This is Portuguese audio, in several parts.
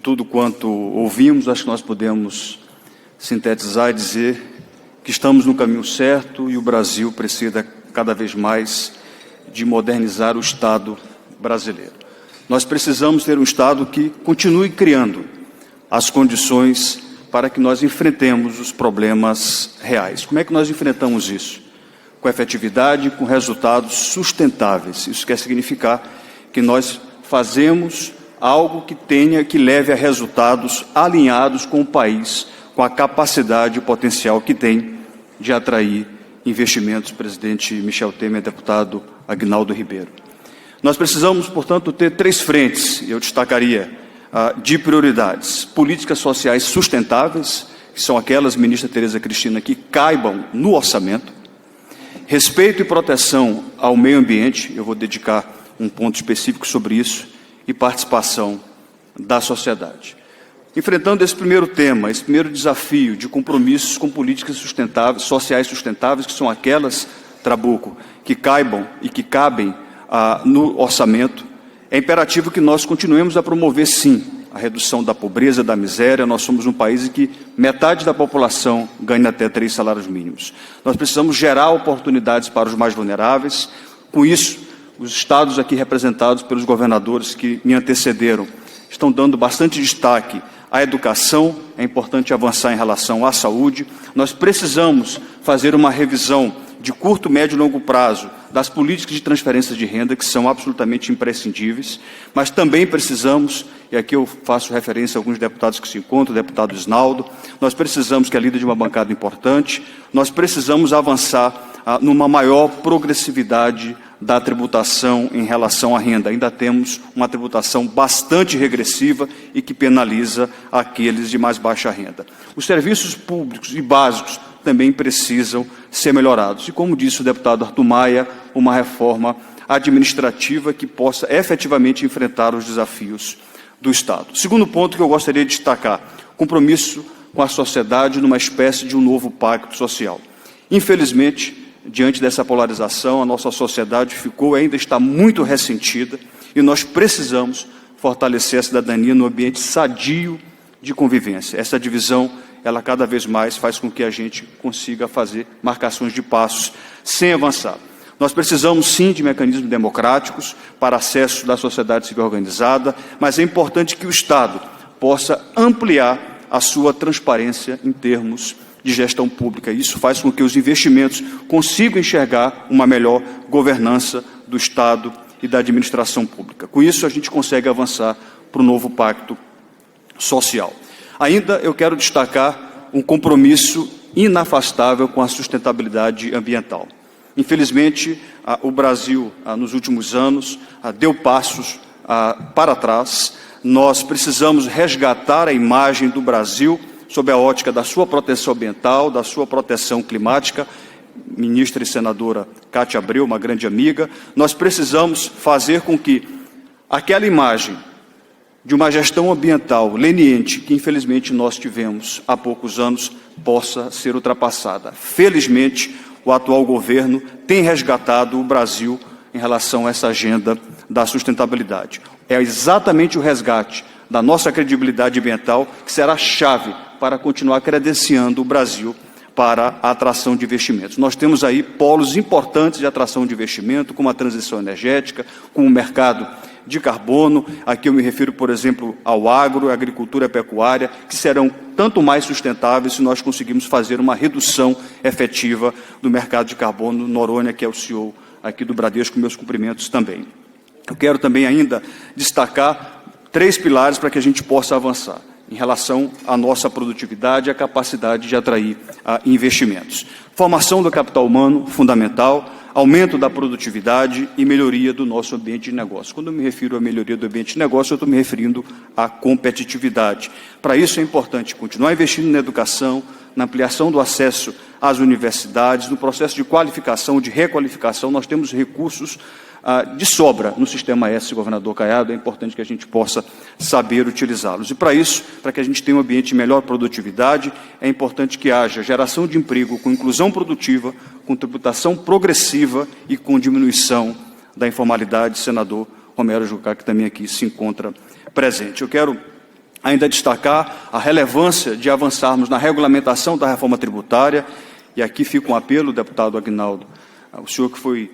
tudo quanto ouvimos, acho que nós podemos sintetizar e dizer que estamos no caminho certo e o Brasil precisa cada vez mais de modernizar o Estado brasileiro. Nós precisamos ter um Estado que continue criando as condições para que nós enfrentemos os problemas reais. Como é que nós enfrentamos isso? Com efetividade, com resultados sustentáveis. Isso quer significar que nós fazemos algo que leve a resultados alinhados com o país, com a capacidade e o potencial que tem de atrair investimentos. Presidente Michel Temer, deputado Aguinaldo Ribeiro. Nós precisamos, portanto, ter 3 frentes, e eu destacaria, de prioridades. Políticas sociais sustentáveis, que são aquelas, ministra Tereza Cristina, que caibam no orçamento. Respeito e proteção ao meio ambiente, eu vou dedicar um ponto específico sobre isso, e participação da sociedade. Enfrentando esse primeiro tema, esse primeiro desafio de compromissos com políticas sustentáveis, sociais sustentáveis, que são aquelas, Trabuco, que caibam e que cabem no orçamento, é imperativo que nós continuemos a promover, sim, a redução da pobreza, da miséria. Nós somos um país em que metade da população ganha até 3 salários mínimos. Nós precisamos gerar oportunidades para os mais vulneráveis. Com isso, os estados aqui representados pelos governadores que me antecederam estão dando bastante destaque à educação. É importante avançar em relação à saúde. Nós precisamos fazer uma revisão de curto, médio e longo prazo das políticas de transferência de renda, que são absolutamente imprescindíveis, mas também precisamos, e aqui eu faço referência a alguns deputados que se encontram, o deputado Isnaldo, nós precisamos, que é líder de uma bancada importante, nós precisamos avançar numa maior progressividade da tributação em relação à renda. Ainda temos uma tributação bastante regressiva e que penaliza aqueles de mais baixa renda. Os serviços públicos e básicos também precisam ser melhorados. E, como disse o deputado Arthur Maia, uma reforma administrativa que possa efetivamente enfrentar os desafios do Estado. Segundo ponto que eu gostaria de destacar, compromisso com a sociedade numa espécie de um novo pacto social. Infelizmente, diante dessa polarização, a nossa sociedade ficou e ainda está muito ressentida e nós precisamos fortalecer a cidadania no ambiente sadio de convivência. Essa divisão, ela cada vez mais faz com que a gente consiga fazer marcações de passos sem avançar. Nós precisamos, sim, de mecanismos democráticos para acesso da sociedade civil organizada, mas é importante que o Estado possa ampliar a sua transparência em termos de gestão pública. Isso faz com que os investimentos consigam enxergar uma melhor governança do Estado e da administração pública. Com isso, a gente consegue avançar para o novo pacto social. Ainda eu quero destacar um compromisso inafastável com a sustentabilidade ambiental. Infelizmente, o Brasil, nos últimos anos, deu passos para trás. Nós precisamos resgatar a imagem do Brasil sob a ótica da sua proteção ambiental, da sua proteção climática. Ministra e senadora Cátia Abreu, uma grande amiga, nós precisamos fazer com que aquela imagem de uma gestão ambiental leniente, que infelizmente nós tivemos há poucos anos, possa ser ultrapassada. Felizmente, o atual governo tem resgatado o Brasil em relação a essa agenda da sustentabilidade. É exatamente o resgate da nossa credibilidade ambiental que será chave para continuar credenciando o Brasil para a atração de investimentos. Nós temos aí polos importantes de atração de investimento, como a transição energética, como o mercado de carbono. Aqui eu me refiro, por exemplo, ao agro, à agricultura e à pecuária, que serão tanto mais sustentáveis se nós conseguirmos fazer uma redução efetiva do mercado de carbono. Noronha, que é o CEO aqui do Bradesco, meus cumprimentos também. Eu quero também ainda destacar 3 pilares para que a gente possa avançar em relação à nossa produtividade e à capacidade de atrair investimentos. Formação do capital humano, fundamental, aumento da produtividade e melhoria do nosso ambiente de negócio. Quando eu me refiro à melhoria do ambiente de negócio, eu estou me referindo à competitividade. Para isso é importante continuar investindo na educação, na ampliação do acesso às universidades, no processo de qualificação, de requalificação. Nós temos recursos de sobra no Sistema S, governador Caiado, é importante que a gente possa saber utilizá-los. E para isso, para que a gente tenha um ambiente de melhor produtividade, é importante que haja geração de emprego com inclusão produtiva, com tributação progressiva e com diminuição da informalidade. Senador Romero Jucá, que também aqui se encontra presente. Eu quero ainda destacar a relevância de avançarmos na regulamentação da reforma tributária, e aqui fica um apelo, deputado Aguinaldo, o senhor que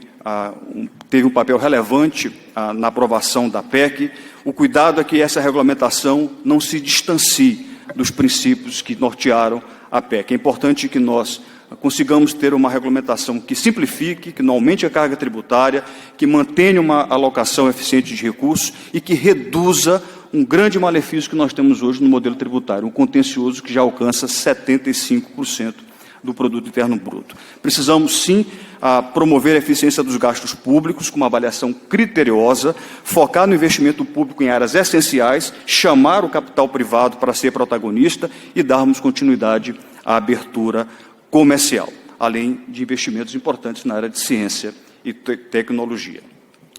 teve um papel relevante na aprovação da PEC, o cuidado é que essa regulamentação não se distancie dos princípios que nortearam a PEC. É importante que nós consigamos ter uma regulamentação que simplifique, que não aumente a carga tributária, que mantenha uma alocação eficiente de recursos e que reduza um grande malefício que nós temos hoje no modelo tributário, um contencioso que já alcança 75% do produto interno bruto. Precisamos, sim, promover a eficiência dos gastos públicos com uma avaliação criteriosa, focar no investimento público em áreas essenciais, chamar o capital privado para ser protagonista e darmos continuidade à abertura comercial, além de investimentos importantes na área de ciência e tecnologia.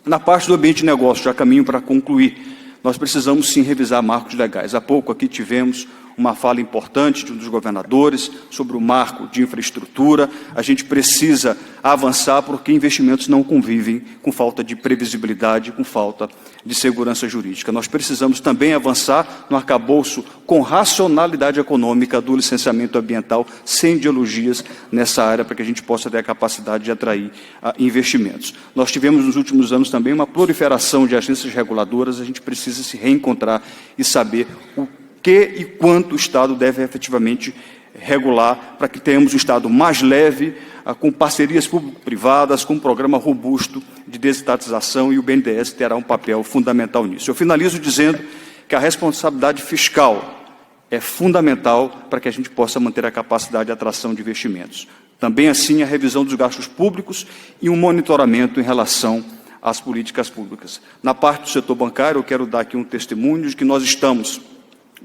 Na parte do ambiente de negócio, já caminho para concluir, nós precisamos sim revisar marcos legais. Há pouco aqui tivemos uma fala importante de um dos governadores sobre o marco de infraestrutura. A gente precisa avançar porque investimentos não convivem com falta de previsibilidade, com falta de segurança jurídica. Nós precisamos também avançar no arcabouço com racionalidade econômica do licenciamento ambiental, sem ideologias nessa área, para que a gente possa ter a capacidade de atrair investimentos. Nós tivemos nos últimos anos também uma proliferação de agências reguladoras, a gente precisa se reencontrar e saber o que e quanto o Estado deve efetivamente regular para que tenhamos um Estado mais leve, com parcerias público-privadas, com um programa robusto de desestatização, e o BNDES terá um papel fundamental nisso. Eu finalizo dizendo que a responsabilidade fiscal é fundamental para que a gente possa manter a capacidade de atração de investimentos. Também, assim, a revisão dos gastos públicos e um monitoramento em relação às políticas públicas. Na parte do setor bancário, eu quero dar aqui um testemunho de que nós estamos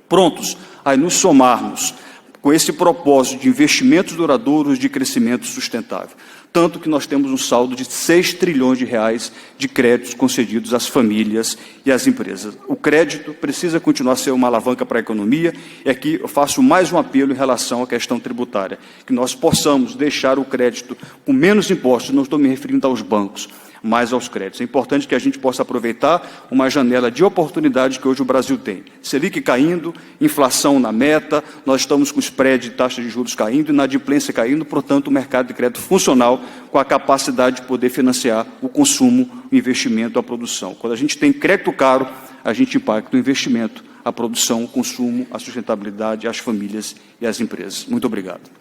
prontos a nos somarmos com esse propósito de investimentos duradouros de crescimento sustentável. Tanto que nós temos um saldo de 6 trilhões de reais de créditos concedidos às famílias e às empresas. O crédito precisa continuar a ser uma alavanca para a economia, e aqui eu faço mais um apelo em relação à questão tributária, que nós possamos deixar o crédito com menos impostos, não estou me referindo aos bancos, mais aos créditos. É importante que a gente possa aproveitar uma janela de oportunidade que hoje o Brasil tem. Selic caindo, inflação na meta, nós estamos com spread de taxa de juros caindo, inadimplência caindo, portanto, o mercado de crédito funcional com a capacidade de poder financiar o consumo, o investimento, a produção. Quando a gente tem crédito caro, a gente impacta o investimento, a produção, o consumo, a sustentabilidade, as famílias e as empresas. Muito obrigado.